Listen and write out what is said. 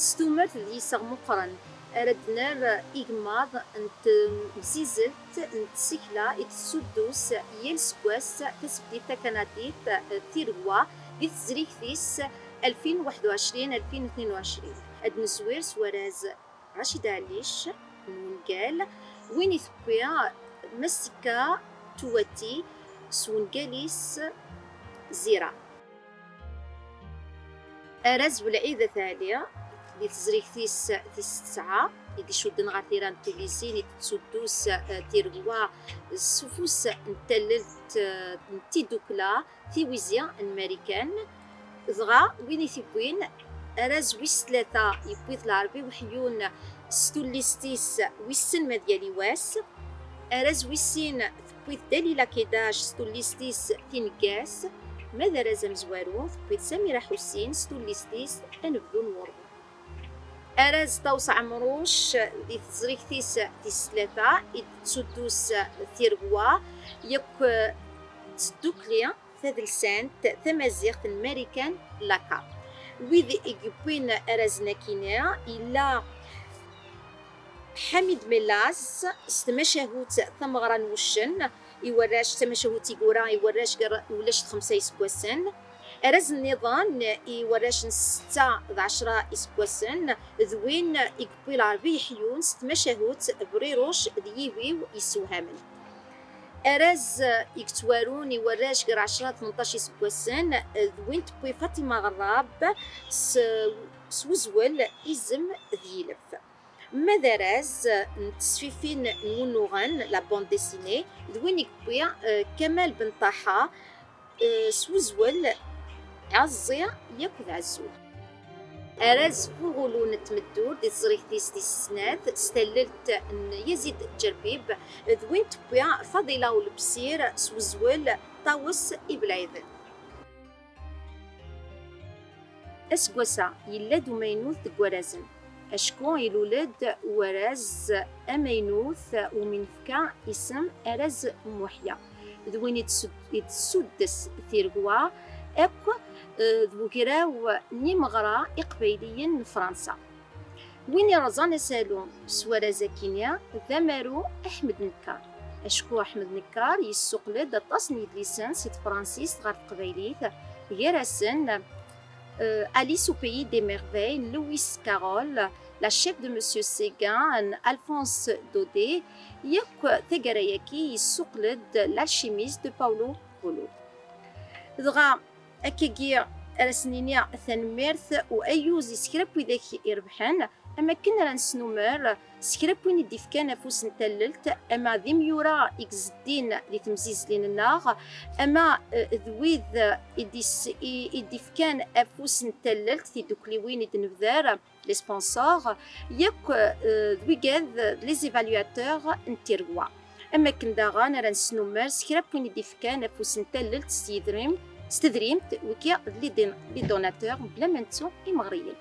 ستومرت ليس مقرن ردنر إجماض أنت مزيزلت نتسكلا إتسودوس يلسكواس تسبدي تكناتيت تيروا بتزريكتيس 2021-2022 أدنسوير سوارز رشيد عليش نونجال وين يثبيا مسكا تواتي سونجاليس زيرا أرز والعيدة ثانية اللي تزريك تيس تسعة اللي شودن غاثيران تليزين تسودوس تيروا السفوس نتللت نتيدوكلا تيويزيا أمريكان ضغا وين يثبوين أرز ويس ثلاثة يبويث العربي وحيون ستوليستيس ويسن مديالي واس أرز ويسين تبويث دليلة كيداش ستوليستيس تنقاس ماذا رزم زوارو تبويث سميرة حسين ستوليستيس أنبدون ورد أرز توسع مروش دي تزريك تيس ثلاثة تسدوس ثيروا يك تدوكليا ثذل سانت ثمازيغ الماريكان لاكا ويذ إجبوين أرز ناكينا إلا حميد ميلاز استمشهوت ثمغران وشن يوراش تمشهوت يقورا يوراش ولاش 5 يسكوسن أرز النظام يوراش 16 يسكوسن ذوين يقبل العربي حيون ستمشهوت بريروش ديوي يسوهامن أرز يكتوارون يوراش غير 10-18 يسكوسن ذوين تبوي فاطمة غراب سوزول إزم ذيلف ماذا راز نتسفيفين نونوغان لا بوند ديسيني دوين يكبويا كمال بن طاحة سوزول عزيا ياكل عزول أراز فوغولو نتمدور دي تزريك تيس السنات استللت يزيد جربيب دوين تبويا فضيلة والبسير سوزول طاوس إبلايذ أسكوسا يلادو مينوث دقوارازن أشكون يلولد وراز أمينوث ومن فكا اسم أرز محيا ذوين يتسدس ثيرغوا أكو ذوكراو نيمغرا إقبيليين من فرنسا وين يرزان سالون سوارازا كينيا ثمرو أحمد نكار أشكو أحمد نكار يسوقلد التصنيد ليسانس فرانسيس غير قبيليت غيرسن Alice au pays des merveilles, Louis Carroll, la chef de Monsieur Séguin, Alphonse Daudet, Yek Tegarayaki, Soukled, l'alchimiste de Paulo Coelho. Dra Akegir Rasninia Thanmerth ou Ayuzi Skrapwidek Irbhan, أما كنا نسنمر سكرابوين الدفكان أفوس نتللت أما ذي ميورا إكزدين لتمزيز لين الناغ أما ذويذ الدفكان أفوس نتللت في دوكليوين دنفذار لي سبونسور ياك ذويقاذ لي زيفاليواتور نتيروا أما كنا غانا نسنمر سكرابوين الدفكان أفوس نتللت ستدريمت وكيا لي دوناتور بلا منتو إمغريين